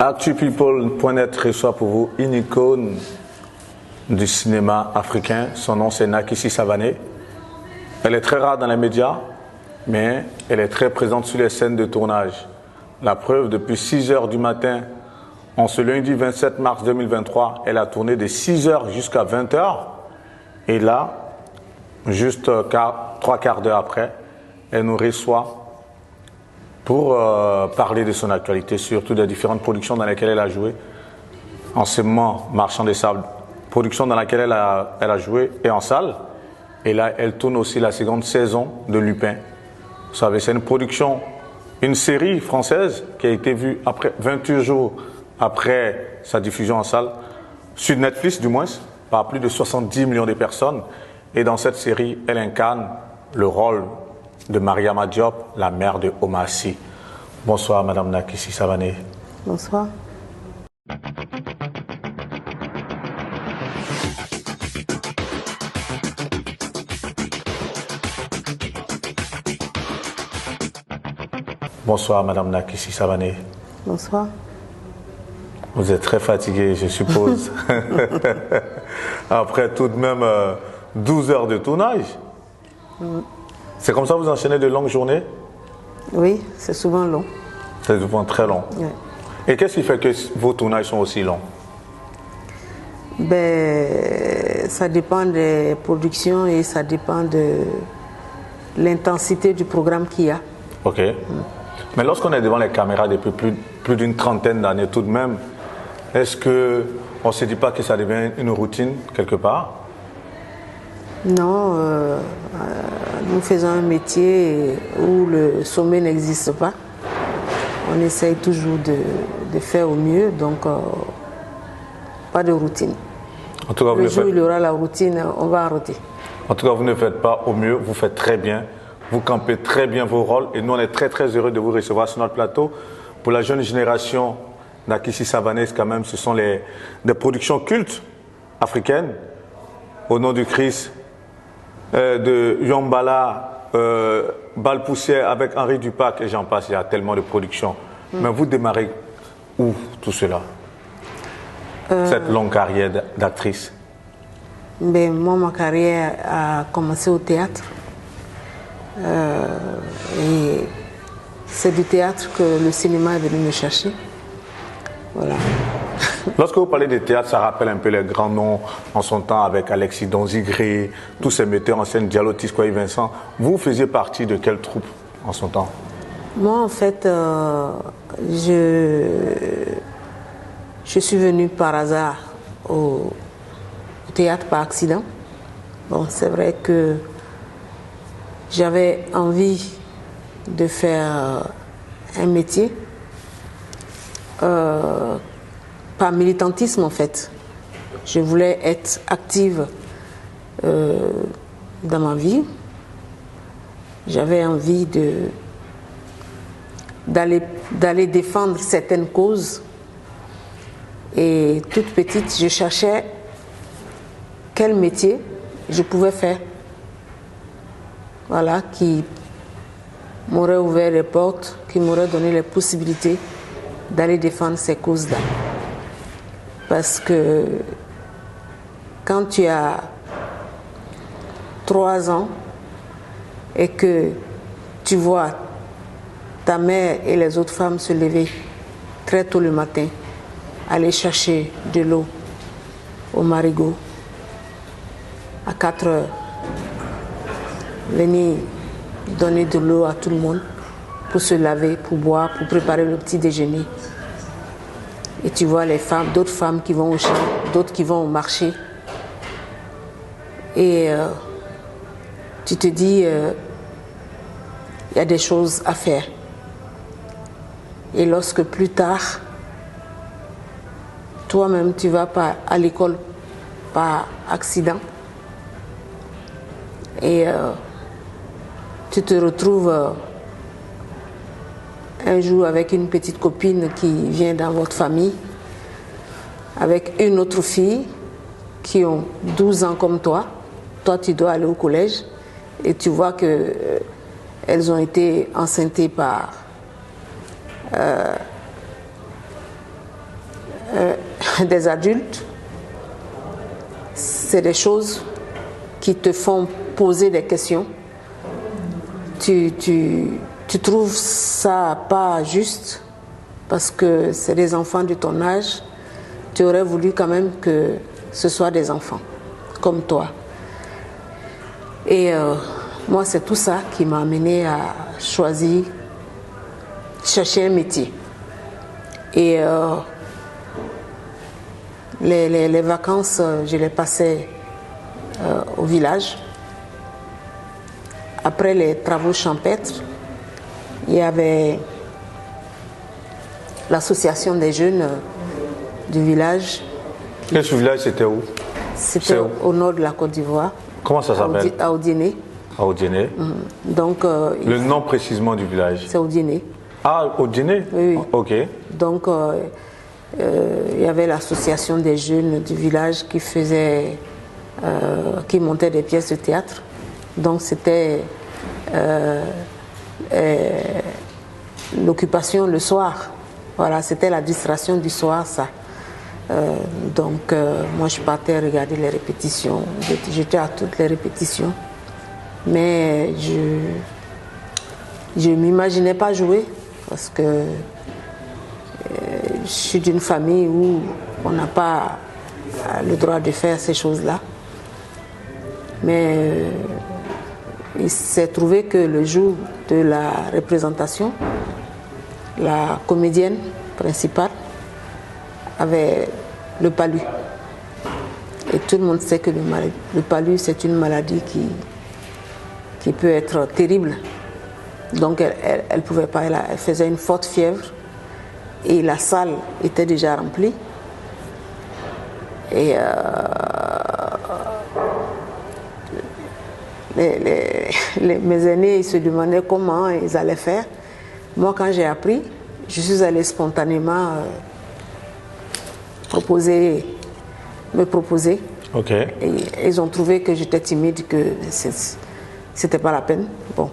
ActuPeople.net reçoit pour vous une icône du cinéma africain. Son nom, c'est Nakissi Savané. Elle est très rare dans les médias, mais elle est très présente sur les scènes de tournage. La preuve, depuis 6 heures du matin, en ce lundi 27 mars 2023, elle a tourné de 6 heures jusqu'à 20 heures. Et là, juste 3 quarts d'heure après, elle nous reçoit pour parler de son actualité, surtout des différentes productions dans lesquelles elle a joué. Enseignement Marchand des Sables, production dans laquelle elle a joué et en salle. Et là, elle tourne aussi la seconde saison de Lupin. Vous savez, c'est une production, une série française qui a été vue après 28 jours après sa diffusion en salle, sur Netflix du moins, par plus de 70 millions de personnes. Et dans cette série, elle incarne le rôle de Mariama Diop, la mère de Omar Sy. Bonsoir Madame Nakissi Savané. Bonsoir. Bonsoir Madame Nakissi Savané. Bonsoir. Vous êtes très fatiguée, je suppose. Après tout de même 12 heures de tournage. C'est comme ça que vous enchaînez de longues journées? Oui, c'est souvent long. C'est souvent très long. Oui. Et qu'est-ce qui fait que vos tournages sont aussi longs? Ça dépend des productions et ça dépend de l'intensité du programme qu'il y a. Ok. Mais lorsqu'on est devant les caméras depuis plus d'une trentaine d'années tout de même, est-ce qu'on ne se dit pas que ça devient une routine quelque part? Non, nous faisons un métier où le sommet n'existe pas. On essaye toujours de faire au mieux, donc pas de routine. En tout cas, le jour où il y aura la routine, on va arrêter. En tout cas, vous ne faites pas au mieux, vous faites très bien. Vous campez très bien vos rôles et nous, on est très très heureux de vous recevoir sur notre plateau. Pour la jeune génération, Nakissi Savané, quand même, ce sont des productions cultes africaines. Au nom du Christ, de Yombala, Balle Poussière avec Henri Dupac et j'en passe, il y a tellement de productions. Mais vous démarrez où tout cela? Cette longue carrière d'actrice? Moi, ma carrière a commencé au théâtre. Et c'est du théâtre que le cinéma est venu me chercher. Voilà. Lorsque vous parlez de théâtre, ça rappelle un peu les grands noms en son temps avec Alexis Donzigré, tous ces metteurs en scène, Diallo Tisquoy Vincent. Vous faisiez partie de quelle troupe en son temps? Moi, en fait, je suis venue par hasard au théâtre par accident. Bon, c'est vrai que j'avais envie de faire un métier par militantisme en fait. Je voulais être active dans ma vie. J'avais envie d'aller défendre certaines causes. Et toute petite, je cherchais quel métier je pouvais faire. Voilà, qui m'aurait ouvert les portes, qui m'aurait donné les possibilités d'aller défendre ces causes-là. Parce que quand tu as 3 ans et que tu vois ta mère et les autres femmes se lever très tôt le matin, aller chercher de l'eau au marigot à 4 heures, venir donner de l'eau à tout le monde pour se laver, pour boire, pour préparer le petit déjeuner. Et tu vois les femmes, d'autres femmes qui vont au champ, d'autres qui vont au marché. Et tu te dis, il y a des choses à faire. Et lorsque plus tard, toi-même tu vas pas à l'école par accident, et tu te retrouves un jour avec une petite copine qui vient dans votre famille, avec une autre fille qui ont 12 ans comme toi. Toi, tu dois aller au collège et tu vois que elles ont été enceintes par des adultes, c'est des choses qui te font poser des questions. Tu trouves ça pas juste parce que c'est des enfants de ton âge. Tu aurais voulu quand même que ce soit des enfants comme toi. Et moi, c'est tout ça qui m'a amené à choisir, chercher un métier. Et les vacances, je les passais au village. Après les travaux champêtres, il y avait l'association des jeunes du village. Et ce village, c'était où? C'était au nord de la Côte d'Ivoire. Comment ça s'appelle? À Odiéné. À Odiéné. Donc, le nom précisément du village? C'est Odiéné. Ah, Odiéné? Oui. Ok. Donc, il y avait l'association des jeunes du village qui montait des pièces de théâtre. Donc, c'était l'occupation le soir. Voilà, c'était la distraction du soir, ça. Donc, moi, je partais regarder les répétitions. J'étais à toutes les répétitions. Mais je ne m'imaginais pas jouer parce que je suis d'une famille où on n'a pas le droit de faire ces choses-là. Mais il s'est trouvé que le jour de la représentation, la comédienne principale avait le palu. Et tout le monde sait que le palu, c'est une maladie qui peut être terrible. Donc elle ne pouvait pas, elle faisait une forte fièvre et la salle était déjà remplie. Et mes aînés, ils se demandaient comment ils allaient faire. Moi, quand j'ai appris, je suis allée spontanément me proposer. Ok. Et ils ont trouvé que j'étais timide, que c'était pas la peine. Bon,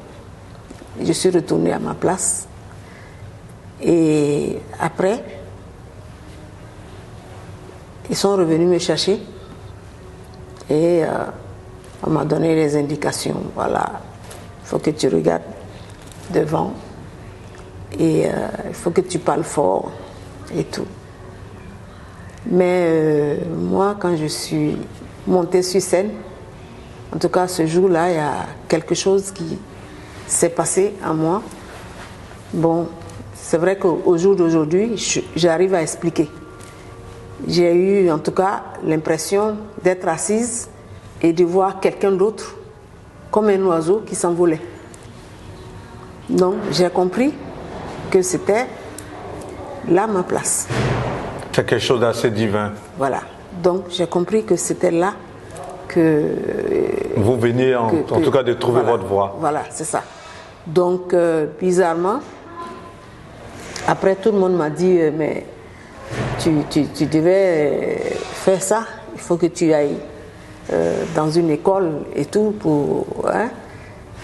je suis retournée à ma place. Et après, ils sont revenus me chercher et on m'a donné les indications. Voilà, il faut que tu regardes devant et il faut que tu parles fort et tout. Mais moi, quand je suis montée sur scène, en tout cas ce jour-là, il y a quelque chose qui s'est passé en moi. Bon, c'est vrai qu'au jour d'aujourd'hui, j'arrive à expliquer. J'ai eu en tout cas l'impression d'être assise et de voir quelqu'un d'autre comme un oiseau qui s'envolait. Donc j'ai compris que c'était là ma place. C'est quelque chose d'assez divin. Voilà. Donc j'ai compris que c'était là que... Vous veniez en tout cas de trouver voilà, votre voie. Voilà, c'est ça. Donc bizarrement, après tout le monde m'a dit mais tu devais faire ça, il faut que tu ailles dans une école et tout pour... Hein?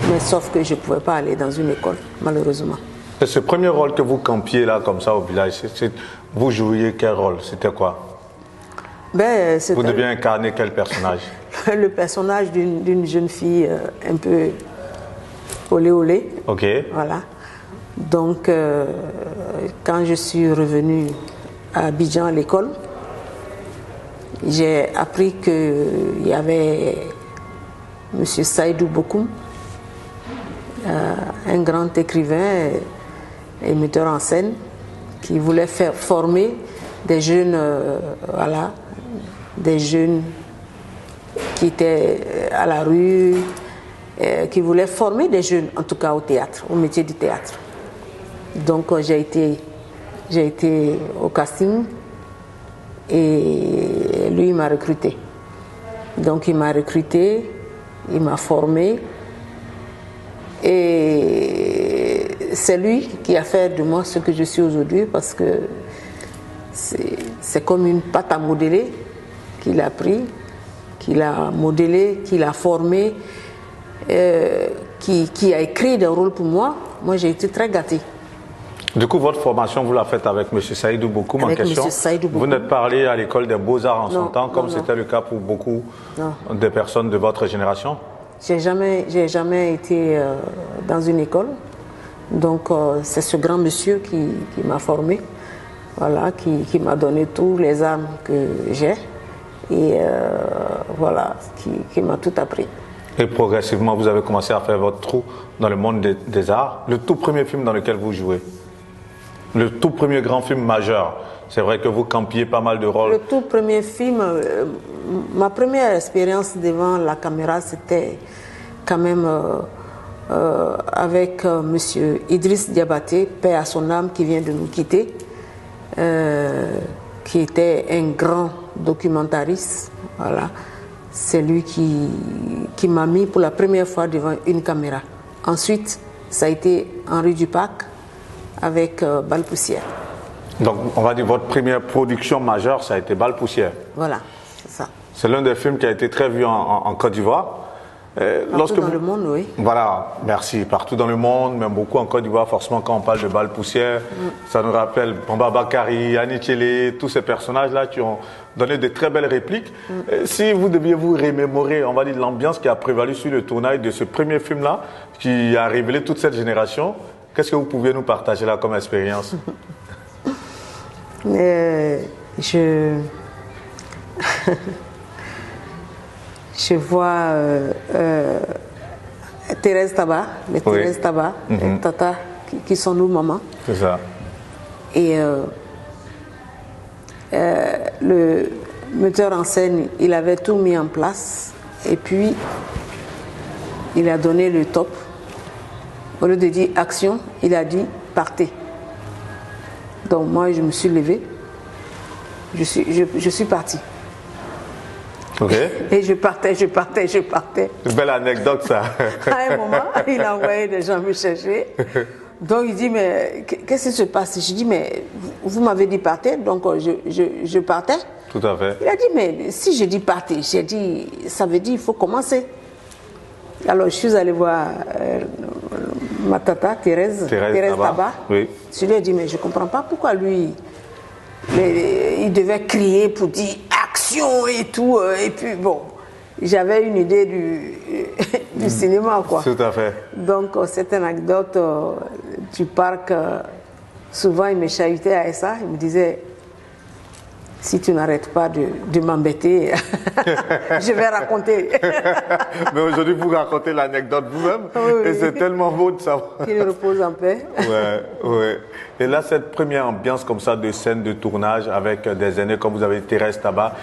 Mais sauf que je ne pouvais pas aller dans une école, malheureusement. Et ce premier rôle que vous campiez là, comme ça, au village, vous jouiez quel rôle? C'était quoi? Vous deviez incarner quel personnage? Le personnage d'une jeune fille un peu olé olé. Ok. Voilà. Donc, quand je suis revenue à Abidjan à l'école, j'ai appris qu'il y avait M. Saïdou Bokoum, un grand écrivain et metteur en scène, qui voulait faire former des jeunes, voilà, des jeunes qui étaient à la rue, qui voulait former des jeunes, en tout cas au théâtre, au métier du théâtre. Donc j'ai été au casting et lui il m'a recruté. Donc il m'a recruté, il m'a formé et c'est lui qui a fait de moi ce que je suis aujourd'hui parce que c'est comme une pâte à modeler qu'il a pris, qu'il a modelé, qu'il a formé, qui a écrit des rôles pour moi. Moi j'ai été très gâtée. Du coup, votre formation, vous la faites avec M. Saïdou Bokoum en question. Vous n'êtes pas allé à l'école des Beaux-Arts en son temps, comme c'était le cas pour beaucoup de personnes de votre génération? J'ai jamais été dans une école. Donc, c'est ce grand monsieur qui m'a formé, voilà, qui m'a donné tous les armes que j'ai. Et voilà, qui m'a tout appris. Et progressivement, vous avez commencé à faire votre trou dans le monde des arts. Le tout premier film dans lequel vous jouez, le tout premier grand film majeur, c'est vrai que vous campiez pas mal de rôles. Le tout premier film, ma première expérience devant la caméra, c'était quand même avec monsieur Idriss Diabaté, paix à son âme, qui vient de nous quitter, qui était un grand documentariste. Voilà. C'est lui qui m'a mis pour la première fois devant une caméra. Ensuite, ça a été Henri Dupac avec Balle Poussière. Donc, on va dire votre première production majeure, ça a été Balle Poussière. Voilà, c'est ça. C'est l'un des films qui a été très vu en Côte d'Ivoire. Partout dans le monde, oui. Voilà, merci. Partout dans le monde, même beaucoup en Côte d'Ivoire, forcément, quand on parle de Balle Poussière, ça nous rappelle Bamba Bakari, Annie Tchélé, tous ces personnages-là qui ont donné de très belles répliques. Si vous deviez vous remémorer, on va dire, l'ambiance qui a prévalu sur le tournage de ce premier film-là, qui a révélé toute cette génération, qu'est-ce que vous pouviez nous partager là comme expérience? Je vois Thérèse Tabat, Thérèse Tabat, et Tata, qui sont nos mamans. C'est ça. Et le metteur en scène, il avait tout mis en place. Et puis, il a donné le top. Au lieu de dire action, il a dit partez. Donc moi, je me suis levée. Je suis partie. Okay. Et je partais. Une belle anecdote, ça. À un moment, il a envoyé des gens me chercher. Donc il dit, mais qu'est-ce qui se passe? Je dis, mais vous m'avez dit partez, donc je partais. Tout à fait. Il a dit, mais si je dis partez, j'ai dit, ça veut dire il faut commencer. Alors je suis allée voir ma tata, Thérèse Tabat. Oui. Je lui ai dit, mais je ne comprends pas pourquoi lui, il devait crier pour dire action et tout. Et puis bon, j'avais une idée du cinéma, quoi. Tout à fait. Donc cette anecdote du parc, souvent il me chahutait à ça. Il me disait, si tu n'arrêtes pas de m'embêter, je vais raconter. Mais aujourd'hui, vous racontez l'anecdote vous-même. Oui. Et c'est tellement beau de savoir. Qu'il repose en paix. Ouais. Et là, cette première ambiance comme ça de scène de tournage avec des aînés comme vous avez Thérèse Tabat,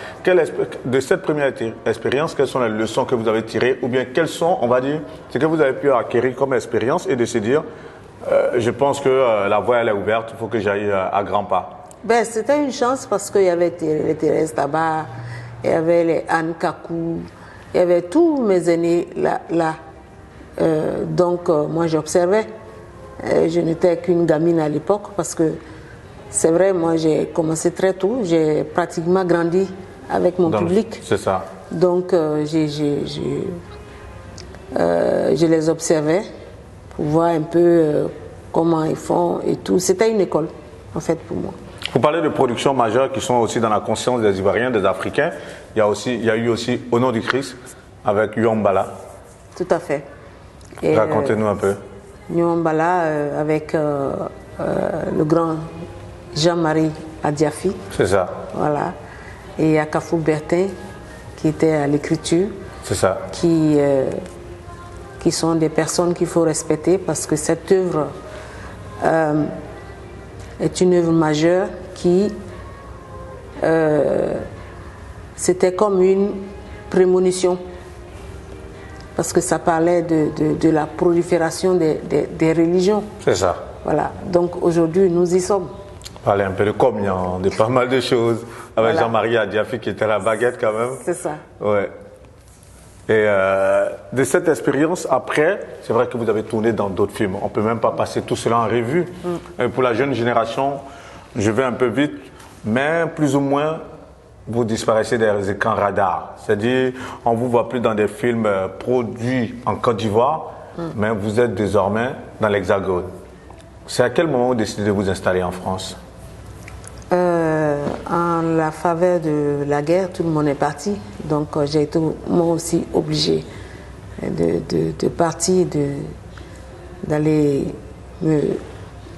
de cette première expérience, quelles sont les leçons que vous avez tirées? Ou bien quelles sont, on va dire, ce que vous avez pu acquérir comme expérience et de se dire, je pense que la voie elle est ouverte, il faut que j'aille à grands pas. Ben, c'était une chance parce qu'il y avait les Thérèse Tabat, il y avait les Anne Kakou, il y avait tous mes aînés là. Donc, moi, j'observais. Je n'étais qu'une gamine à l'époque parce que c'est vrai, moi, j'ai commencé très tôt. J'ai pratiquement grandi avec mon public. C'est ça. Donc, je les observais pour voir un peu comment ils font et tout. C'était une école, en fait, pour moi. Vous parlez de productions majeures qui sont aussi dans la conscience des Ivoiriens, des Africains. Il y a eu aussi Au nom du Christ avec Yuambala. Tout à fait. Racontez-nous un peu. Yuambala avec le grand Jean-Marie Adiafi. C'est ça. Voilà. Et Akafou Bertin qui était à l'écriture. C'est ça. Qui sont des personnes qu'il faut respecter parce que cette œuvre est une œuvre majeure qui c'était comme une prémonition parce que ça parlait de la prolifération des religions. C'est ça. Voilà. Donc aujourd'hui nous y sommes. Parler un peu de communion, de pas mal de choses avec voilà. Jean-Marie Adiafi qui était à la baguette quand même. C'est ça. Ouais. Et de cette expérience, après, c'est vrai que vous avez tourné dans d'autres films. On ne peut même pas passer tout cela en revue. Et pour la jeune génération, je vais un peu vite, mais plus ou moins, vous disparaissez des écrans radars. C'est-à-dire, on ne vous voit plus dans des films produits en Côte d'Ivoire, mais vous êtes désormais dans l'Hexagone. C'est à quel moment vous décidez de vous installer en France? En la faveur de la guerre, tout le monde est parti. Donc j'ai été moi aussi obligée de partir, d'aller me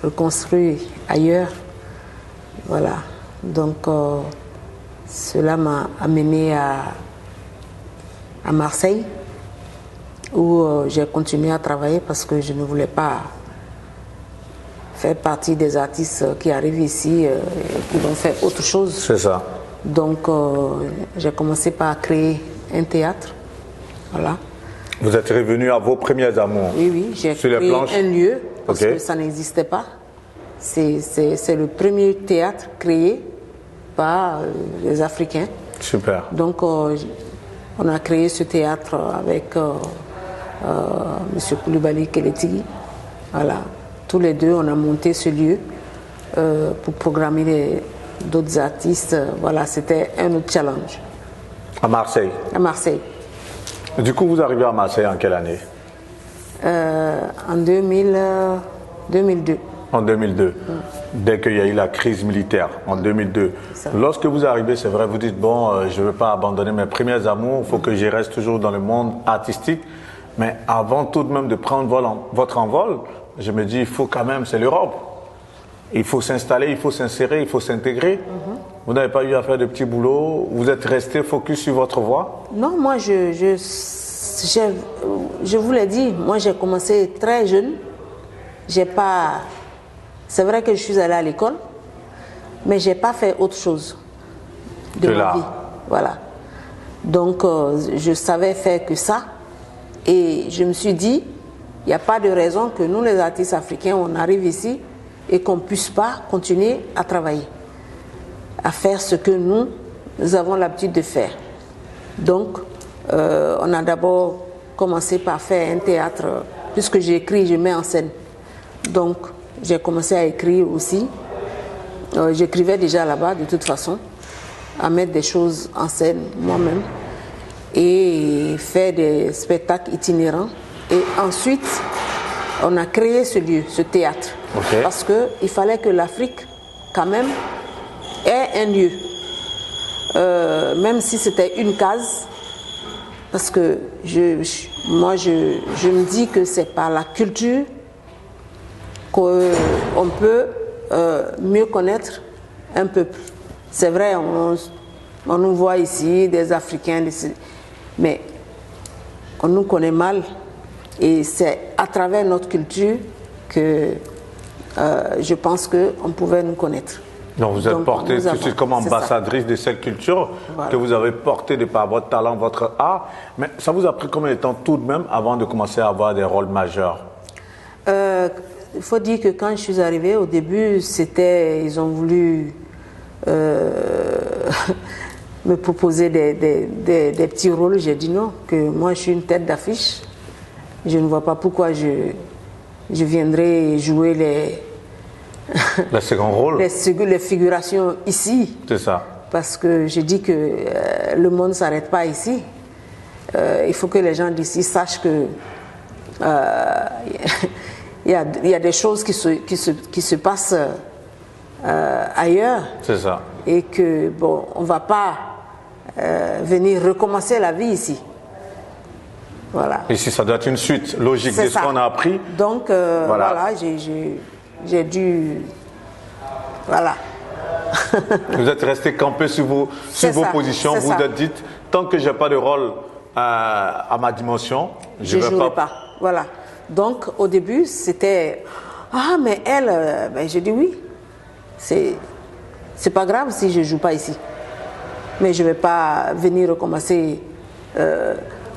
reconstruire ailleurs. Voilà. Donc cela m'a amené à Marseille, où j'ai continué à travailler parce que je ne voulais pas faire partie des artistes qui arrivent ici et qui vont faire autre chose. C'est ça. Donc j'ai commencé par créer un théâtre. Voilà. Vous êtes revenu à vos premiers amours? Oui, j'ai créé un lieu parce que ça n'existait pas. C'est le premier théâtre créé par les Africains. Super. Donc on a créé ce théâtre avec M. Koulibaly Keleti. Voilà. Tous les deux, on a monté ce lieu pour programmer d'autres artistes. Voilà, c'était un autre challenge. À Marseille? À Marseille. Du coup, vous arrivez à Marseille en quelle année? En 2002. En 2002, dès qu'il y a eu la crise militaire, en 2002. Lorsque vous arrivez, c'est vrai, vous dites, bon, je ne veux pas abandonner mes premiers amours, il faut que je reste toujours dans le monde artistique. Mais avant tout de même de prendre votre envol, je me dis, il faut quand même, c'est l'Europe. Il faut s'installer, il faut s'insérer, il faut s'intégrer. Vous n'avez pas eu à faire de petits boulots, vous êtes resté focus sur votre voie? Non, moi, je vous l'ai dit, moi j'ai commencé très jeune. J'ai pas... C'est vrai que je suis allée à l'école, mais je n'ai pas fait autre chose de ma vie. Voilà. Donc, je savais faire que ça. Et je me suis dit, il n'y a pas de raison que nous, les artistes africains, on arrive ici et qu'on ne puisse pas continuer à travailler, à faire ce que nous avons l'habitude de faire. Donc, on a d'abord commencé par faire un théâtre, puisque j'écris, je mets en scène. Donc, j'ai commencé à écrire aussi. J'écrivais déjà là-bas, de toute façon, à mettre des choses en scène moi-même et faire des spectacles itinérants. Et ensuite, on a créé ce lieu, ce théâtre, parce qu'il fallait que l'Afrique, quand même, ait un lieu. Même si c'était une case, parce que moi, je me dis que c'est par la culture qu'on peut mieux connaître un peuple. C'est vrai, on nous voit ici, des Africains, mais on nous connaît mal. Et c'est à travers notre culture que je pense qu'on pouvait nous connaître. Donc vous êtes portée tout de suite comme ambassadrice de cette culture que vous avez portée de par votre talent, votre art. Mais ça vous a pris combien de temps tout de même avant de commencer à avoir des rôles majeurs? Il faut dire que quand je suis arrivée, au début, ils ont voulu me proposer des petits rôles. J'ai dit non, que moi je suis une tête d'affiche. Je ne vois pas pourquoi je viendrais jouer les figurations ici. C'est ça. Parce que je dis que le monde ne s'arrête pas ici. Il faut que les gens d'ici sachent que il y a des choses qui se passent ailleurs. C'est ça. Et que, bon, on ne va pas venir recommencer la vie ici. Voilà. Ici, ça doit être une suite logique de ce qu'on a appris. Donc, voilà, j'ai dû... Voilà. Vous êtes resté campé sur vos positions. Vous vous êtes dit, tant que je n'ai pas de rôle à ma dimension, je ne vais pas. Voilà. Donc, au début, c'était... Ah, mais elle... Ben, j'ai dit oui. C'est pas grave si je ne joue pas ici. Mais je ne vais pas venir recommencer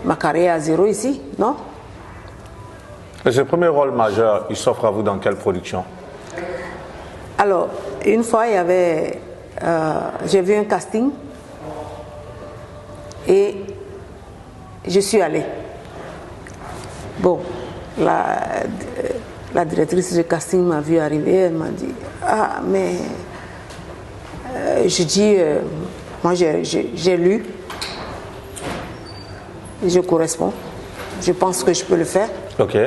ma carrière à zéro ici, non? Et ce premier rôle majeur, il s'offre à vous dans quelle production? Alors, une fois, il y avait... j'ai vu un casting et je suis allée. Bon, la directrice de casting m'a vu arriver, elle m'a dit « Ah, mais... je dis, moi j'ai lu, je corresponds, je pense que je peux le faire. » Ok.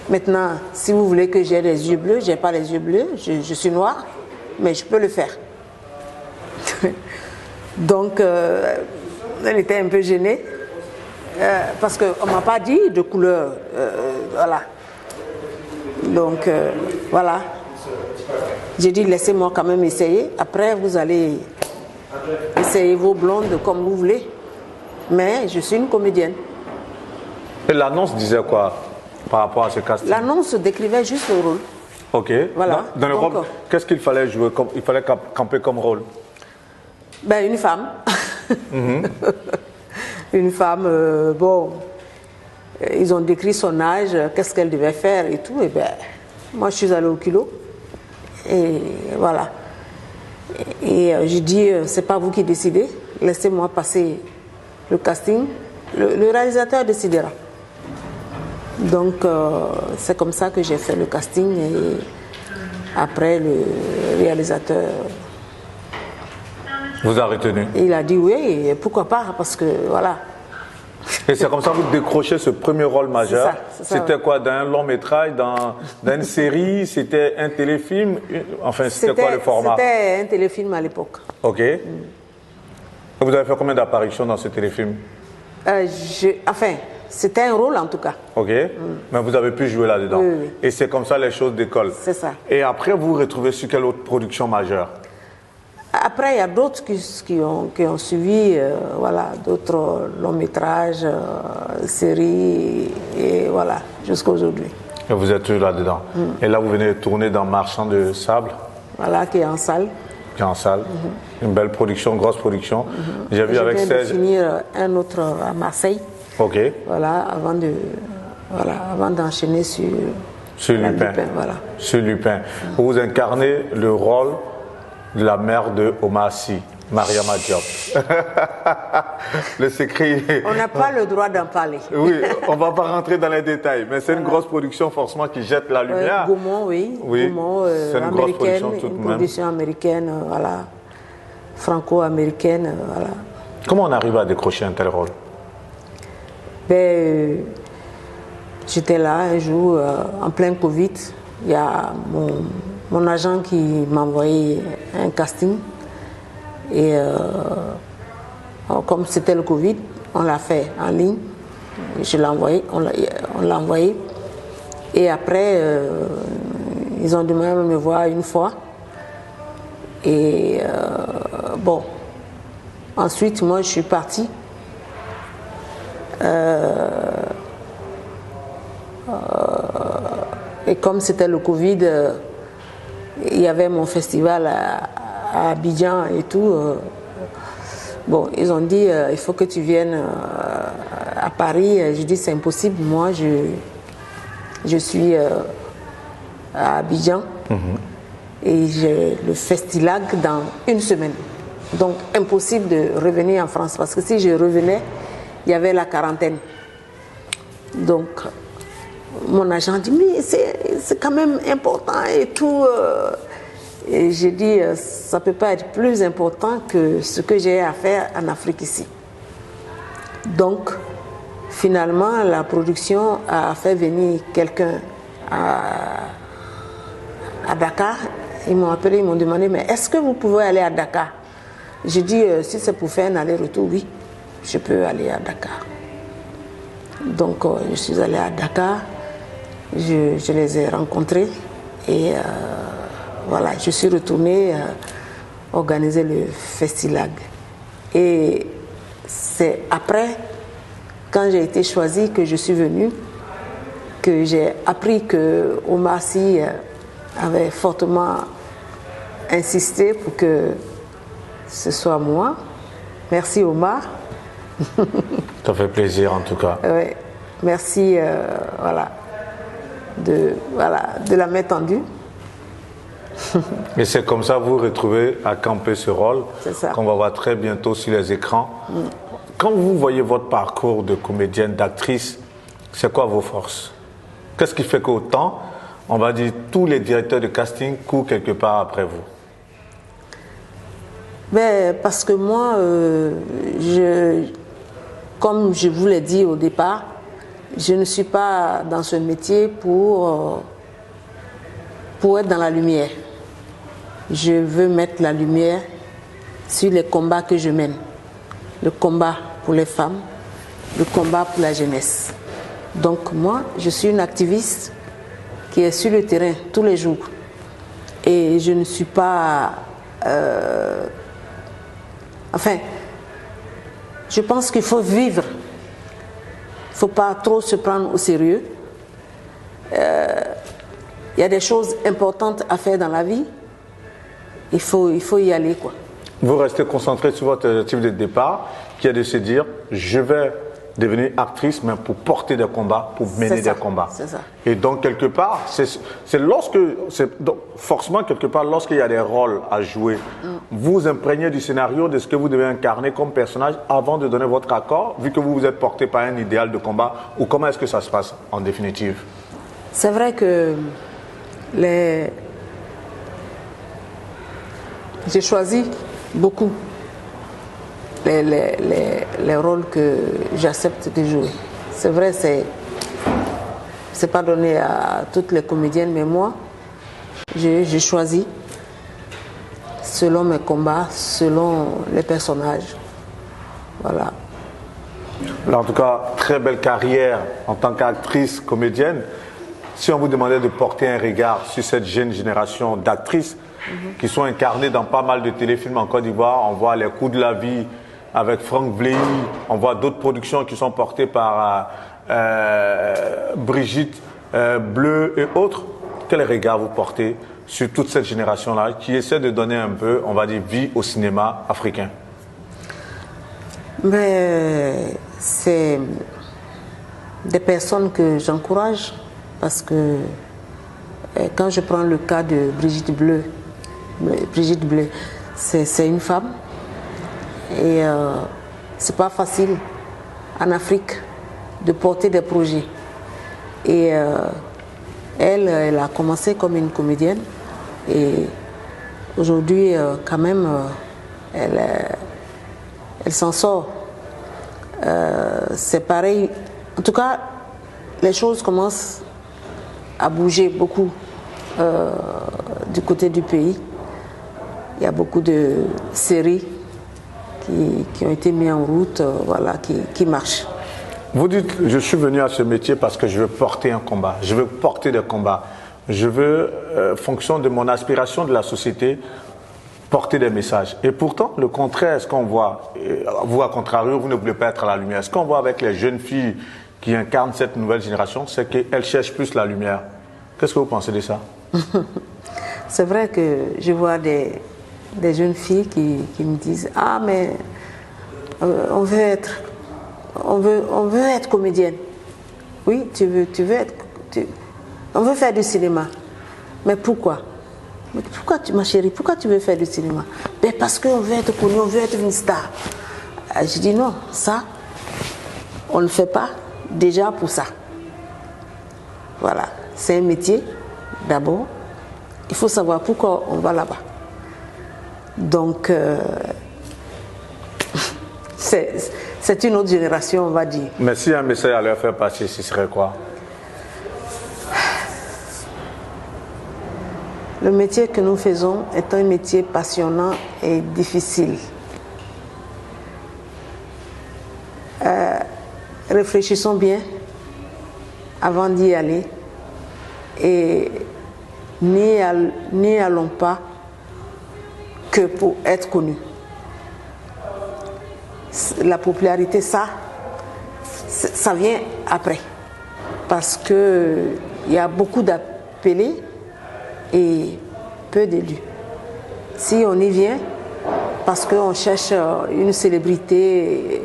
Maintenant, si vous voulez que j'ai les yeux bleus, j'ai pas les yeux bleus, je suis noire, mais je peux le faire. Donc, elle était un peu gênée parce qu'on ne m'a pas dit de couleur. Voilà. Donc, voilà. J'ai dit, laissez-moi quand même essayer. Après, vous allez essayer vos blondes comme vous voulez. Mais je suis une comédienne. Et l'annonce disait quoi par rapport à ce casting? L'annonce décrivait juste le rôle. Ok. Voilà. Dans le rôle, qu'est-ce qu'il fallait jouer comme, il fallait camper comme rôle? Ben, une femme. Une femme, bon, ils ont décrit son âge, qu'est-ce qu'elle devait faire et tout. Et ben, moi, je suis allée au culot. Et voilà. Et j'ai dit, c'est pas vous qui décidez, laissez-moi passer le casting. Le réalisateur décidera. Donc, c'est comme ça que j'ai fait le casting. Et après, le réalisateur... Vous a retenu? Il a dit oui, pourquoi pas, parce que voilà. Et c'est comme ça que vous décrochez ce premier rôle majeur. C'était quoi, dans un long métrage, dans une série, c'était un téléfilm? Enfin, c'était quoi le format? C'était un téléfilm à l'époque. Ok. Et vous avez fait combien d'apparitions dans ce téléfilm? Enfin, c'était un rôle en tout cas. Ok. Mais vous avez pu jouer là-dedans. Oui, oui. Et c'est comme ça les choses décollent. C'est ça. Et après, vous vous retrouvez sur quelle autre production majeure? Après, il y a d'autres qui ont suivi, voilà, d'autres longs métrages, séries, et voilà, jusqu'à aujourd'hui. Et vous êtes toujours là-dedans. Et là, vous venez de tourner dans Marchand de sable. Voilà, qui est en salle. Qui est en salle. Une belle production, grosse production. J'ai vu avec 16. Je viens de finir un autre à Marseille. Ok. Voilà, avant d'enchaîner sur Lupin. Voilà. Sur Lupin. Vous incarnez le rôle de la mère de Omar Sy, Mariama Diop. Le secret. On n'a pas le droit d'en parler. Oui, on ne va pas rentrer dans les détails, mais c'est une grosse production forcément qui jette la lumière. Gaumont, oui. Gaumont, c'est une grosse production tout de même. Une production américaine, voilà. Franco-américaine, voilà. Comment on arrive à décrocher un tel rôle? Ben, j'étais là un jour, en plein Covid. Il y a mon agent qui m'a envoyé un casting. Et comme c'était le Covid, on l'a fait en ligne. Je l'ai envoyé, on l'a envoyé. Et après, ils ont demandé de me voir une fois. Et bon, ensuite, moi, je suis partie. Et comme c'était le Covid, il y avait mon festival à Abidjan et tout. Bon, ils ont dit, il faut que tu viennes à Paris. Je dis, c'est impossible. Moi, je suis à Abidjan. Et j'ai le Festilag dans une semaine. Donc, impossible de revenir en France. Parce que si je revenais, il y avait la quarantaine. Donc, mon agent dit, mais c'est quand même important et tout. Et j'ai dit, ça ne peut pas être plus important que ce que j'ai à faire en Afrique ici. Donc, finalement, la production a fait venir quelqu'un à Dakar. Ils m'ont appelé, ils m'ont demandé, mais est-ce que vous pouvez aller à Dakar? J'ai dit, si c'est pour faire un aller-retour, oui, je peux aller à Dakar. Donc, je suis allée à Dakar, je les ai rencontrés et voilà, je suis retournée organiser le Festilag. Et c'est après, quand j'ai été choisie, que je suis venue, que j'ai appris que Omar Sy avait fortement insisté pour que ce soit moi. Merci Omar. Ça fait plaisir en tout cas. Oui, merci voilà, de la main tendue. Et c'est comme ça que vous retrouvez à camper ce rôle qu'on va voir très bientôt sur les écrans. Quand vous voyez votre parcours de comédienne, d'actrice, c'est quoi vos forces? Qu'est-ce qui fait qu'autant, on va dire, tous les directeurs de casting courent quelque part après vous? Ben, parce que moi, comme je vous l'ai dit au départ, je ne suis pas dans ce métier pour être dans la lumière. Je veux mettre la lumière sur les combats que je mène. Le combat pour les femmes, le combat pour la jeunesse. Donc moi, je suis une activiste qui est sur le terrain tous les jours. Et je ne suis pas... Enfin, je pense qu'il faut vivre. Il ne faut pas trop se prendre au sérieux. Il y a des choses importantes à faire dans la vie. Il faut y aller, quoi. Vous restez concentré sur votre objectif de départ, qui est de se dire, je vais devenir actrice, mais pour porter des combats, pour mener des combats. C'est ça. Et donc, quelque part, forcément, quelque part, lorsqu'il y a des rôles à jouer, vous imprégnez du scénario de ce que vous devez incarner comme personnage avant de donner votre accord, vu que vous vous êtes porté par un idéal de combat, ou comment est-ce que ça se passe en définitive? C'est vrai que j'ai choisi beaucoup les rôles que j'accepte de jouer. C'est vrai, c'est pas donné à toutes les comédiennes, mais moi, j'ai choisi selon mes combats, selon les personnages. Voilà. Alors, en tout cas, très belle carrière en tant qu'actrice, comédienne. Si on vous demandait de porter un regard sur cette jeune génération d'actrices qui sont incarnées dans pas mal de téléfilms en Côte d'Ivoire, on voit Les Coups de la vie avec Franck Vlehi, on voit d'autres productions qui sont portées par Brigitte Bleu et autres. Quel regard vous portez sur toute cette génération-là qui essaie de donner un peu, on va dire, vie au cinéma africain? Mais c'est des personnes que j'encourage parce que quand je prends le cas de Brigitte Bleu, c'est une femme et c'est pas facile en Afrique de porter des projets. Et elle a commencé comme une comédienne et aujourd'hui quand même elle s'en sort. C'est pareil. En tout cas, les choses commencent à bouger beaucoup du côté du pays. Il y a beaucoup de séries qui ont été mises en route, voilà, qui marchent. Vous dites, je suis venu à ce métier parce que je veux porter un combat, je veux porter des combats, je veux, fonction de mon aspiration de la société, porter des messages. Et pourtant, le contraire, ce qu'on voit, vous, à contrario, vous ne voulez pas être à la lumière. Ce qu'on voit avec les jeunes filles qui incarnent cette nouvelle génération, c'est qu'elles cherchent plus la lumière. Qu'est-ce que vous pensez de ça? C'est vrai que je vois des jeunes filles qui me disent « Ah, mais on veut être comédienne. » Oui, tu veux être... on veut faire du cinéma. Mais pourquoi? Mais pourquoi, ma chérie, pourquoi tu veux faire du cinéma? Ben parce qu'on veut être connu, on veut être une star. Je dis non, ça, on ne le fait pas déjà pour ça. Voilà, c'est un métier. D'abord, il faut savoir pourquoi on va là-bas. Donc, c'est une autre génération, on va dire. Mais si un message à leur faire passer, ce serait quoi? Le métier que nous faisons est un métier passionnant et difficile. Réfléchissons bien avant d'y aller et n'y allons pas que pour être connus. La popularité, ça vient après. Parce qu'il y a beaucoup d'appelés et peu d'élus. Si on y vient parce qu'on cherche une célébrité,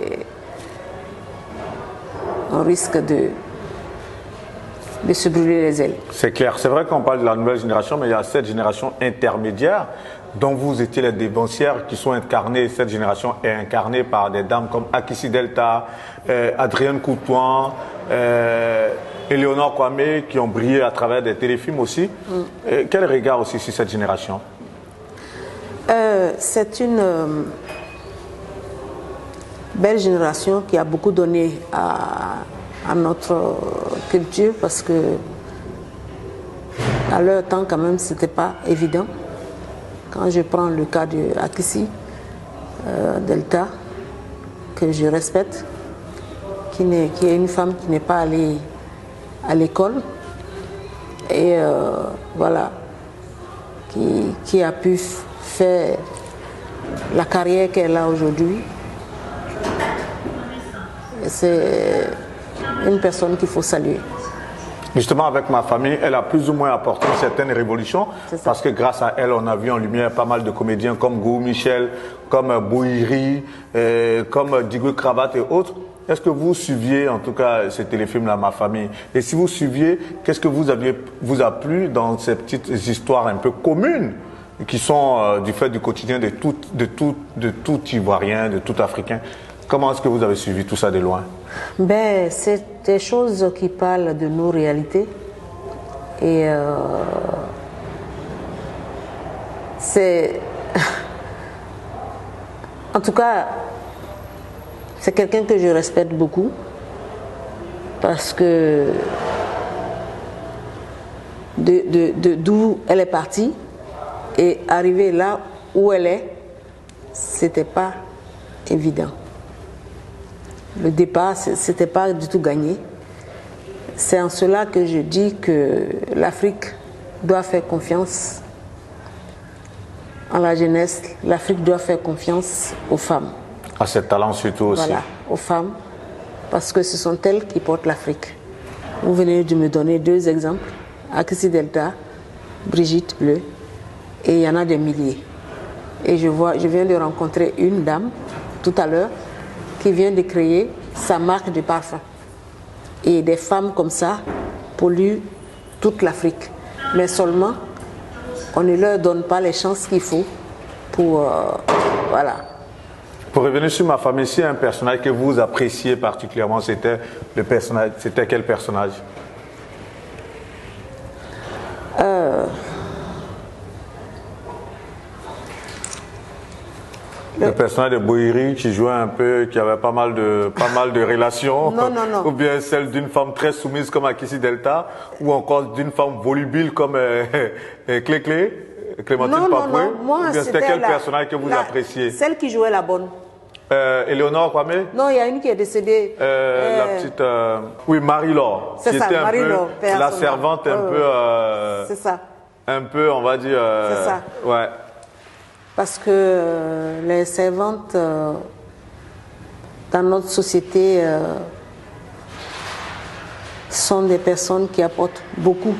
on risque de se brûler les ailes. C'est clair. C'est vrai qu'on parle de la nouvelle génération, mais il y a cette génération intermédiaire dont vous étiez les dévancières qui sont incarnées. Cette génération est incarnée par des dames comme Akissi Delta, Adrienne Courtois, Éléonore Kwame, qui ont brillé à travers des téléfilms aussi. Quel regard aussi sur cette génération? C'est une belle génération qui a beaucoup donné à à notre culture parce que à leur temps quand même c'était pas évident. Quand je prends le cas de Akissi Delta, que je respecte, qui est une femme qui n'est pas allée à l'école et voilà, qui a pu faire la carrière qu'elle a aujourd'hui. C'est une personne qu'il faut saluer. Justement, avec ma famille, elle a plus ou moins apporté une certaine révolution parce que grâce à elle, on a vu en lumière pas mal de comédiens comme Gou Michel, comme Bouhiri, comme Digo Cravate et autres. Est-ce que vous suiviez en tout cas ces téléfilms-là, ma famille? Et si vous suiviez, qu'est-ce que vous a plu dans ces petites histoires un peu communes qui sont du fait du quotidien de tout Ivoirien, de tout Africain? Comment est-ce que vous avez suivi tout ça de loin? Ben, c'est des choses qui parlent de nos réalités. Et c'est... En tout cas, c'est quelqu'un que je respecte beaucoup. Parce que d'où elle est partie et arriver là où elle est, c'était pas évident. Le départ, c'était pas du tout gagné. C'est en cela que je dis que l'Afrique doit faire confiance en la jeunesse. L'Afrique doit faire confiance aux femmes. À ses talents surtout aussi. Voilà, aux femmes, parce que ce sont elles qui portent l'Afrique. Vous venez de me donner 2 exemples, Akissi Delta, Brigitte Bleu, et il y en a des milliers. Et je viens de rencontrer une dame tout à l'heure qui vient de créer sa marque de parfum. Et des femmes comme ça polluent toute l'Afrique. Mais seulement, on ne leur donne pas les chances qu'il faut pour... voilà. Pour revenir sur ma famille, si un personnage que vous appréciez particulièrement, c'était quel personnage? Le personnage de Bouhiri qui jouait un peu, qui avait pas mal de relations. Non, non, non. Ou bien celle d'une femme très soumise comme Akissi Delta, ou encore d'une femme volubile comme Clémentine Papoué. Moi, ou bien c'était quel personnage que vous appréciez? Celle qui jouait la bonne. Éléonore Kwame? Non, il y a une qui est décédée. La petite... oui, Marie-Laure. C'est ça, Marie-Laure. La servante un peu... c'est ça. Un peu, on va dire... c'est ça. Ouais. Parce que les servantes dans notre société sont des personnes qui apportent beaucoup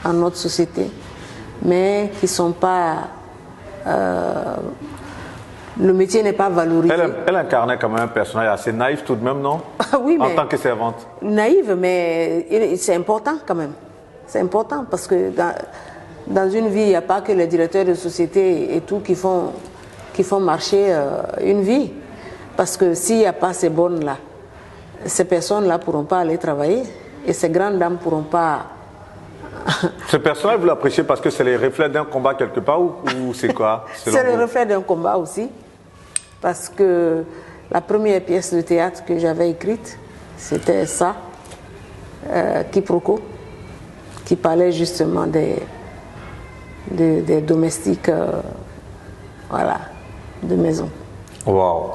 à notre société, mais qui ne sont pas... le métier n'est pas valorisé. Elle incarnait quand même un personnage assez naïf tout de même, non? Oui, mais... En tant que servante. Naïve, mais c'est important quand même. C'est important parce que dans une vie, il n'y a pas que les directeurs de société et tout qui font marcher une vie. Parce que s'il n'y a pas ces bonnes-là, ces personnes-là ne pourront pas aller travailler et ces grandes dames ne pourront pas... Ce personnage, vous l'appréciez parce que c'est le reflet d'un combat quelque part ou c'est quoi? C'est le reflet d'un combat aussi. Parce que la première pièce de théâtre que j'avais écrite, c'était ça, Quiproquo, qui parlait justement des domestiques voilà, de maison. Wow.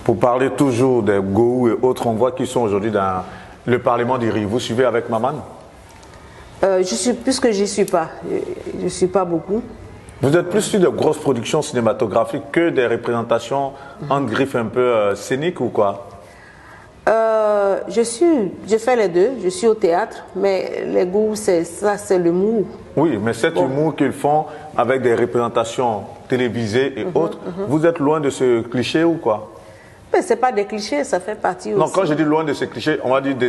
Pour parler toujours des Gou et autres, on voit qu'ils sont aujourd'hui dans le Parlement du riz. Vous suivez avec Maman? Puisque j'y suis pas, je suis pas beaucoup. Vous êtes plus sur de grosses productions cinématographiques que des représentations en griffe un peu scéniques ou quoi? Je fais les deux, je suis au théâtre, mais les Gou, c'est l'humour. Oui, mais cet humour qu'ils font avec des représentations télévisées et autres, vous êtes loin de ce cliché ou quoi? Mais ce n'est pas des clichés, ça fait partie aussi. Non, quand je dis loin de ces clichés, on va dire de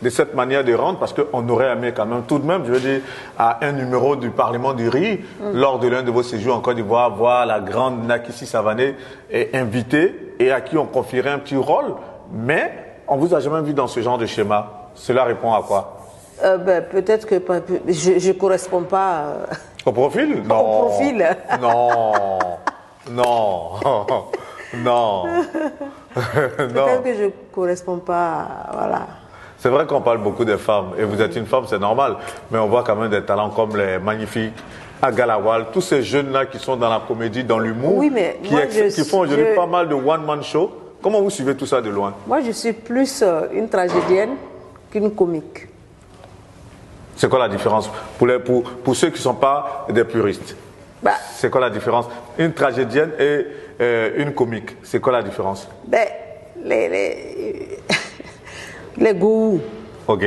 cette manière de rendre, parce qu'on aurait aimé quand même tout de même, je veux dire, à un numéro du Parlement du riz, lors de l'un de vos séjours en Côte d'Ivoire, voir la grande Nakissi Savané invitée et à qui on confierait un petit rôle, mais on ne vous a jamais vu dans ce genre de schéma. Cela répond à quoi? Peut-être que je ne corresponds pas... Au profil? Non. Au profil. Non. Non. Non. Peut-être que je ne corresponds pas, voilà. C'est vrai qu'on parle beaucoup des femmes, et vous êtes une femme, c'est normal, mais on voit quand même des talents comme les magnifiques Agalawal, tous ces jeunes-là qui sont dans la comédie, dans l'humour, oui, mais qui font aujourd'hui pas mal de one-man show. Comment vous suivez tout ça de loin? Moi, je suis plus une tragédienne qu'une comique. C'est quoi la différence pour ceux qui ne sont pas des puristes? C'est quoi la différence? Une tragédienne et une comique, c'est quoi la différence? Les goûts. Ok.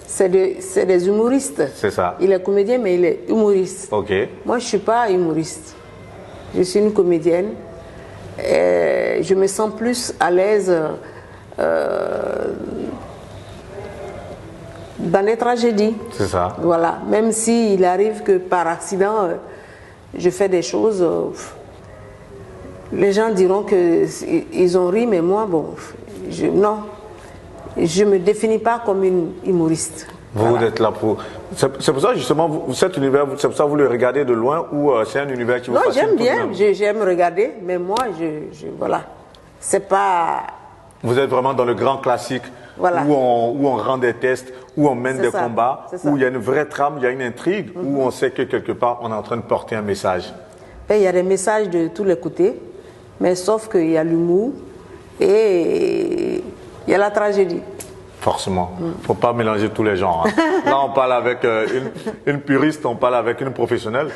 C'est des humoristes. C'est ça. Il est comédien, mais il est humoriste. Ok. Moi, je ne suis pas humoriste. Je suis une comédienne. Et je me sens plus à l'aise dans les tragédies. C'est ça. Voilà. Même s'il arrive que par accident, je fais des choses, les gens diront qu'ils ont ri, mais moi, bon, non. Je ne me définis pas comme une humoriste. Vous êtes là pour... C'est pour ça, justement, cet univers, c'est pour ça que vous le regardez de loin ou c'est un univers qui vous fascine? Non, j'aime bien, j'aime regarder, mais moi, voilà. C'est pas... Vous êtes vraiment dans le grand classique, voilà, où on rend des tests, où on mène des combats, où il y a une vraie trame, il y a une intrigue, où on sait que quelque part, on est en train de porter un message. Il y a des messages de tous les côtés, mais sauf qu'il y a l'humour et il y a la tragédie. Forcément. Il ne faut pas mélanger tous les genres. Hein. Là, on parle avec une puriste, on parle avec une professionnelle.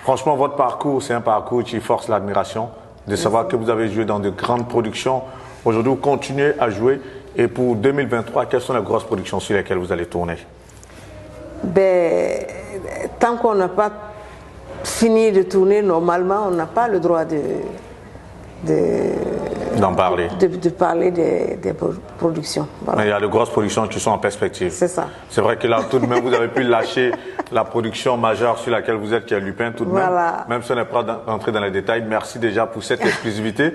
Franchement, votre parcours, c'est un parcours qui force l'admiration. De savoir que vous avez joué dans de grandes productions. Aujourd'hui, vous continuez à jouer. Et pour 2023, quelles sont les grosses productions sur lesquelles vous allez tourner? Tant qu'on n'a pas fini de tourner normalement, on n'a pas le droit d'en parler. De parler des productions. Voilà. Mais il y a de grosses productions qui sont en perspective. C'est ça. C'est vrai que là, tout de même, vous avez pu lâcher la production majeure sur laquelle vous êtes, qui est Lupin, tout de voilà, même si on n'est pas rentré dans les détails. Merci déjà pour cette exclusivité.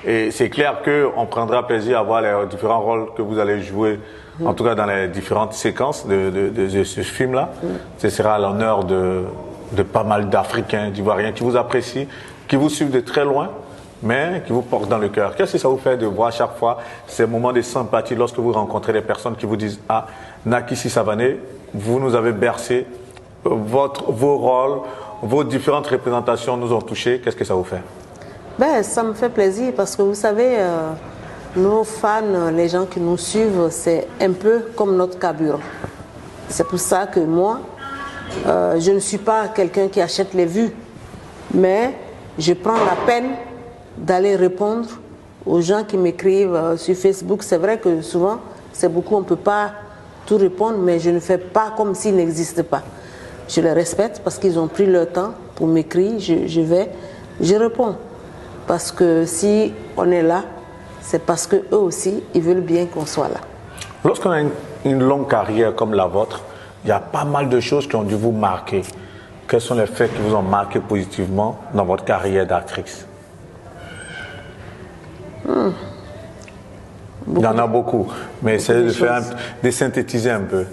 Et c'est clair qu'on prendra plaisir à voir les différents rôles que vous allez jouer, en tout cas dans les différentes séquences de ce film-là. Ce sera à l'honneur de pas mal d'Africains, d'Ivoiriens qui vous apprécient, qui vous suivent de très loin, mais qui vous portent dans le cœur. Qu'est-ce que ça vous fait de voir chaque fois ces moments de sympathie lorsque vous rencontrez des personnes qui vous disent « Ah, Nakissi Savané, vous nous avez bercé, vos rôles, vos différentes représentations nous ont touchés. » Qu'est-ce que ça vous fait? Ça me fait plaisir parce que vous savez, nos fans, les gens qui nous suivent, c'est un peu comme notre carburant. C'est pour ça que moi, je ne suis pas quelqu'un qui achète les vues, mais je prends la peine d'aller répondre aux gens qui m'écrivent sur Facebook. C'est vrai que souvent, c'est beaucoup, on ne peut pas tout répondre, mais je ne fais pas comme s'ils n'existent pas. Je les respecte parce qu'ils ont pris leur temps pour m'écrire, je réponds. Parce que si on est là, c'est parce qu'eux aussi, ils veulent bien qu'on soit là. Lorsqu'on a une longue carrière comme la vôtre, il y a pas mal de choses qui ont dû vous marquer. Quels sont les faits qui vous ont marqué positivement dans votre carrière d'actrice? Il y en a beaucoup, mais essayez de synthétiser un peu.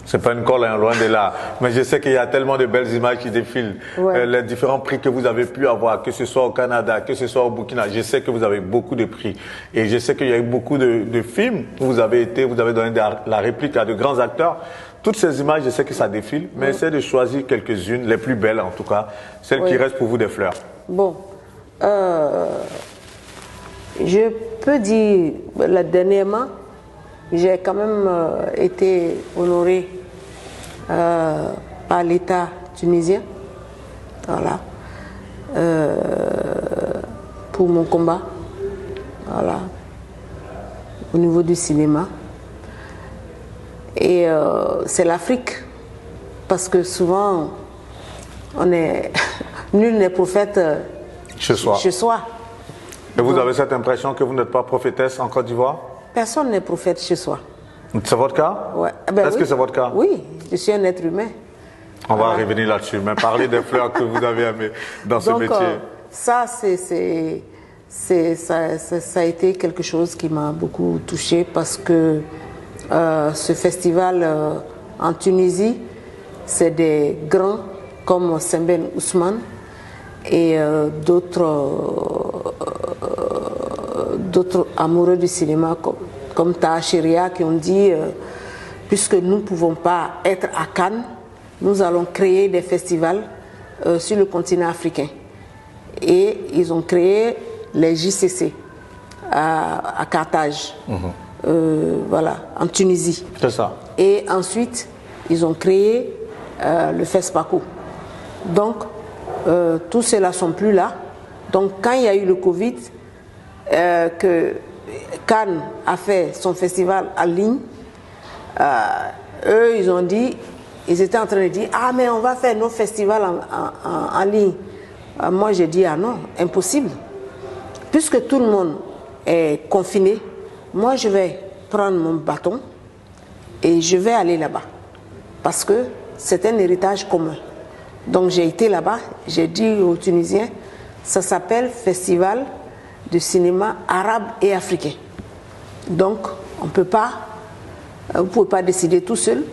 C'est pas une colle, hein, loin de là. Mais je sais qu'il y a tellement de belles images qui défilent. Ouais. Les différents prix que vous avez pu avoir, que ce soit au Canada, que ce soit au Burkina, je sais que vous avez beaucoup de prix. Et je sais qu'il y a eu beaucoup de films où vous avez donné la réplique à de grands acteurs. Toutes ces images, je sais que ça défile, mais essayez de choisir quelques-unes, les plus belles en tout cas, celles qui restent pour vous des fleurs. Bon, je peux dire, dernièrement, j'ai quand même été honorée par l'État tunisien, voilà, pour mon combat, voilà, au niveau du cinéma. Et c'est l'Afrique, parce que souvent, nul n'est prophète chez soi. Et vous avez cette impression que vous n'êtes pas prophétesse en Côte d'Ivoire? Personne n'est prophète chez soi. C'est votre cas? Ouais. Est-ce que c'est votre cas? Oui, je suis un être humain. On va revenir là-dessus, mais parlez des fleurs que vous avez aimées dans ce métier. Ça, ça a été quelque chose qui m'a beaucoup touchée parce que ce festival en Tunisie, c'est des grands comme Semben Ousmane et d'autres amoureux du cinéma comme Taha qui ont dit puisque nous ne pouvons pas être à Cannes, nous allons créer des festivals sur le continent africain. Et ils ont créé les JCC à Carthage, voilà, en Tunisie. C'est ça. Et ensuite, ils ont créé le FESPACO. Donc, tous ceux-là ne sont plus là. Donc, quand il y a eu le Covid, que Cannes a fait son festival en ligne, eux, ils ont dit, ils étaient en train de dire, ah, mais on va faire nos festivals en ligne. Moi, j'ai dit, ah non, impossible. Puisque tout le monde est confiné, moi, je vais prendre mon bâton et je vais aller là-bas. Parce que c'est un héritage commun. Donc, j'ai été là-bas, j'ai dit aux Tunisiens, ça s'appelle Festival de cinéma arabe et africain. Donc, on ne peut pas, vous ne pouvez pas décider tout seul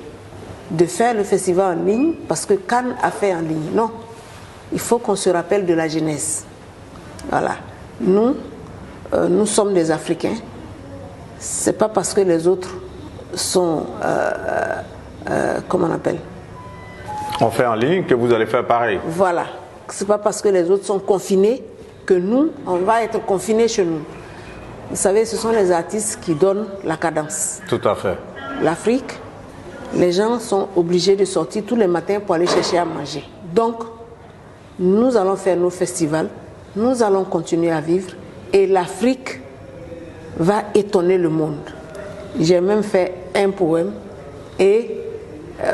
de faire le festival en ligne parce que Cannes a fait en ligne. Non. Il faut qu'on se rappelle de la jeunesse. Voilà. Nous sommes des Africains. C'est pas parce que les autres sont, comment on appelle? On fait en ligne que vous allez faire pareil. Voilà. C'est pas parce que les autres sont confinés que nous, on va être confinés chez nous. Vous savez, ce sont les artistes qui donnent la cadence. Tout à fait. L'Afrique, les gens sont obligés de sortir tous les matins pour aller chercher à manger. Donc, nous allons faire nos festivals, nous allons continuer à vivre et l'Afrique va étonner le monde. J'ai même fait un poème et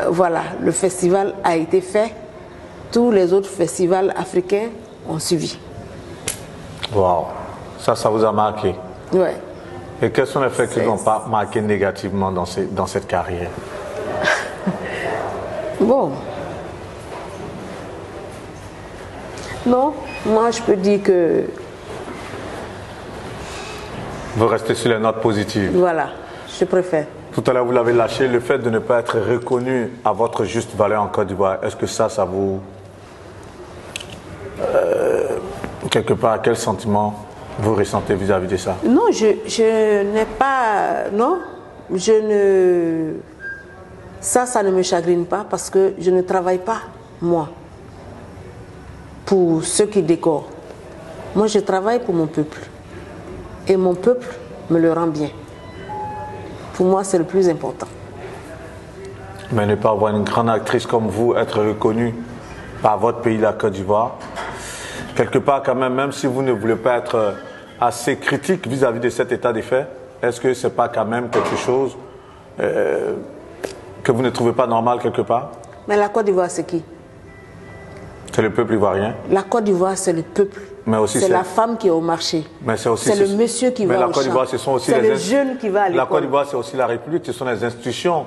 voilà, le festival a été fait. Tous les autres festivals africains ont suivi. Waouh, ça vous a marqué. Ouais. Et quels sont les faits qui n'ont pas marqué négativement dans cette carrière? Bon. Non, moi je peux dire que... Vous restez sur les notes positives. Voilà, je préfère. Tout à l'heure, vous l'avez lâché, le fait de ne pas être reconnu à votre juste valeur en Côte d'Ivoire, est-ce que ça vous... quelque part, quel sentiment vous ressentez vis-à-vis de ça? Non, je n'ai pas... Non, je ne... Ça ne me chagrine pas parce que je ne travaille pas, moi, pour ceux qui décorent. Moi, je travaille pour mon peuple. Et mon peuple me le rend bien. Pour moi, c'est le plus important. Mais ne pas avoir une grande actrice comme vous être reconnue par votre pays, la Côte d'Ivoire, quelque part quand même si vous ne voulez pas être assez critique vis-à-vis de cet état des faits, est-ce que ce n'est pas quand même quelque chose que vous ne trouvez pas normal quelque part? Mais la Côte d'Ivoire, c'est qui? C'est le peuple ivoirien. La Côte d'Ivoire, c'est le peuple. C'est la femme qui est au marché. C'est le monsieur qui va au champ. C'est le jeune qui va à l'école. La Côte d'Ivoire, c'est aussi la République, ce sont les institutions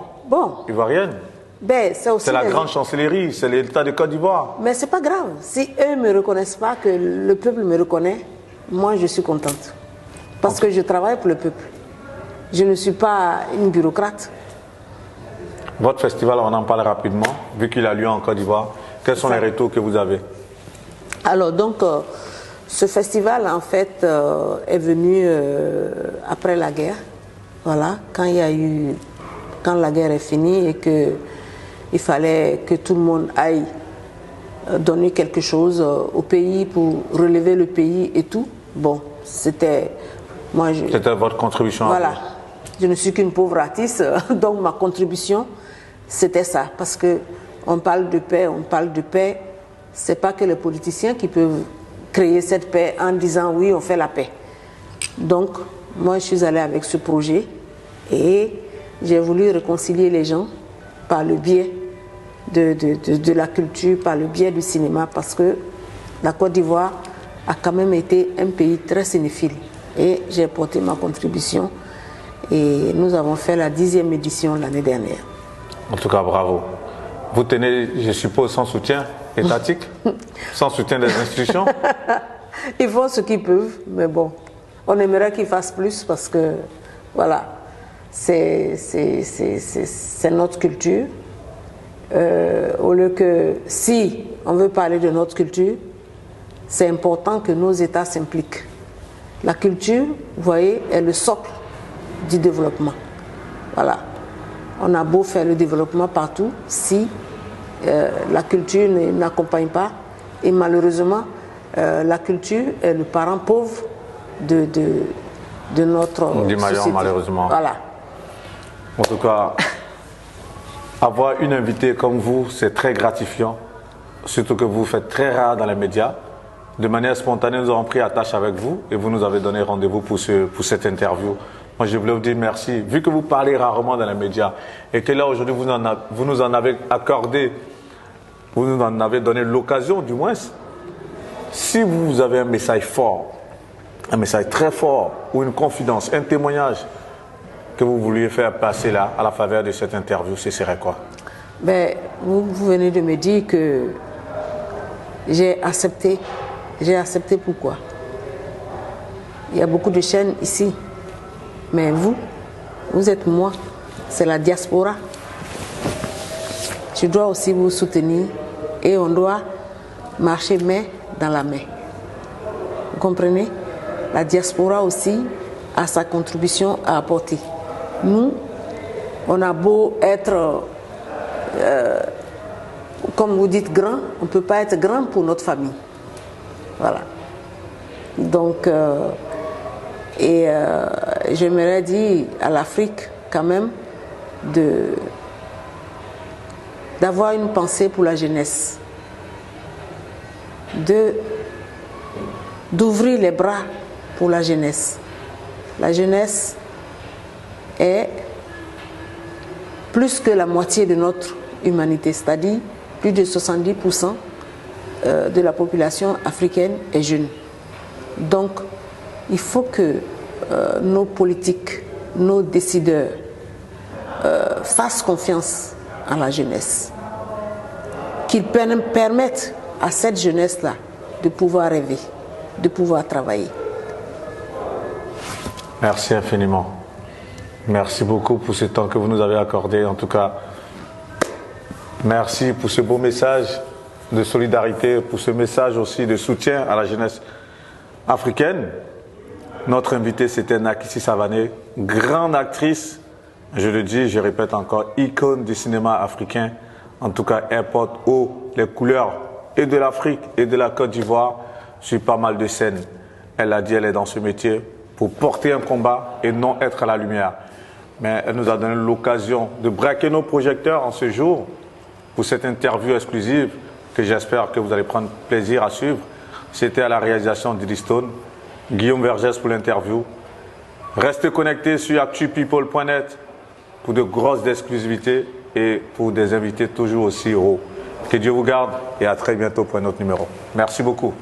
ivoiriennes. Ben, c'est la grande chancellerie, c'est l'État de Côte d'Ivoire. Mais c'est pas grave. Si eux ne me reconnaissent pas, que le peuple me reconnaît, moi je suis contente. Parce que je travaille pour le peuple. Je ne suis pas une bureaucrate. Votre festival, on en parle rapidement, vu qu'il a lieu en Côte d'Ivoire. Quels sont les retours que vous avez? Alors, donc, ce festival, en fait, est venu après la guerre. Voilà, quand la guerre est finie et qu'il fallait que tout le monde aille donner quelque chose au pays pour relever le pays et tout. Bon, c'était... C'était votre contribution. Voilà, je ne suis qu'une pauvre artiste, donc ma contribution, c'était ça. Parce que on parle de paix, c'est pas que les politiciens qui peuvent créer cette paix en disant oui, on fait la paix. Donc, moi, je suis allée avec ce projet et j'ai voulu réconcilier les gens par le biais de la culture, par le biais du cinéma, parce que la Côte d'Ivoire a quand même été un pays très cinéphile. Et j'ai porté ma contribution et nous avons fait la 10e édition l'année dernière. En tout cas, bravo. Vous tenez, je suppose, sans soutien étatique, sans soutien des institutions? Ils font ce qu'ils peuvent, mais bon, on aimerait qu'ils fassent plus parce que, voilà, c'est notre culture. Au lieu que, si on veut parler de notre culture, c'est important que nos États s'impliquent. La culture, vous voyez, est le socle du développement. Voilà. On a beau faire le développement partout, si la culture n'accompagne pas, et malheureusement, la culture est le parent pauvre de notre du Mali, société. Malheureusement. Voilà. En tout cas, avoir une invitée comme vous, c'est très gratifiant, surtout que vous faites très rare dans les médias. De manière spontanée, nous avons pris attache avec vous et vous nous avez donné rendez-vous pour cette interview. Moi, je voulais vous dire merci. Vu que vous parlez rarement dans les médias et que là, aujourd'hui, vous nous en avez accordé, vous nous en avez donné l'occasion, du moins, si vous avez un message fort, un message très fort ou une confidence, un témoignage que vous vouliez faire passer là, à la faveur de cette interview, ce serait quoi? Ben, vous venez de me dire que j'ai accepté. J'ai accepté pourquoi? Il y a beaucoup de chaînes ici. Mais vous êtes moi. C'est la diaspora. Je dois aussi vous soutenir et on doit marcher main dans la main. Vous comprenez? La diaspora aussi a sa contribution à apporter. Nous, on a beau être, comme vous dites, grand, on ne peut pas être grand pour notre famille. Voilà. Donc, j'aimerais dire à l'Afrique quand même d'avoir une pensée pour la jeunesse, d'ouvrir les bras pour la jeunesse. La jeunesse est plus que la moitié de notre humanité, c'est-à-dire plus de 70% de la population africaine est jeune. Donc, il faut que nos politiques, nos décideurs fassent confiance à la jeunesse, qu'ils permettent à cette jeunesse-là de pouvoir rêver, de pouvoir travailler. Merci infiniment. Merci beaucoup pour ce temps que vous nous avez accordé. En tout cas, merci pour ce beau message de solidarité, pour ce message aussi de soutien à la jeunesse africaine. Notre invitée, c'était Nakissi Savané, grande actrice, je le dis, je répète encore, icône du cinéma africain. En tout cas, elle porte haut les couleurs et de l'Afrique et de la Côte d'Ivoire sur pas mal de scènes. Elle a dit, elle est dans ce métier pour porter un combat et non être à la lumière. Mais elle nous a donné l'occasion de braquer nos projecteurs en ce jour pour cette interview exclusive que j'espère que vous allez prendre plaisir à suivre. C'était à la réalisation d'Iddy Stone, Guillaume Vergès pour l'interview. Restez connectés sur actupeople.net pour de grosses exclusivités et pour des invités toujours aussi hauts. Que Dieu vous garde et à très bientôt pour un autre numéro. Merci beaucoup.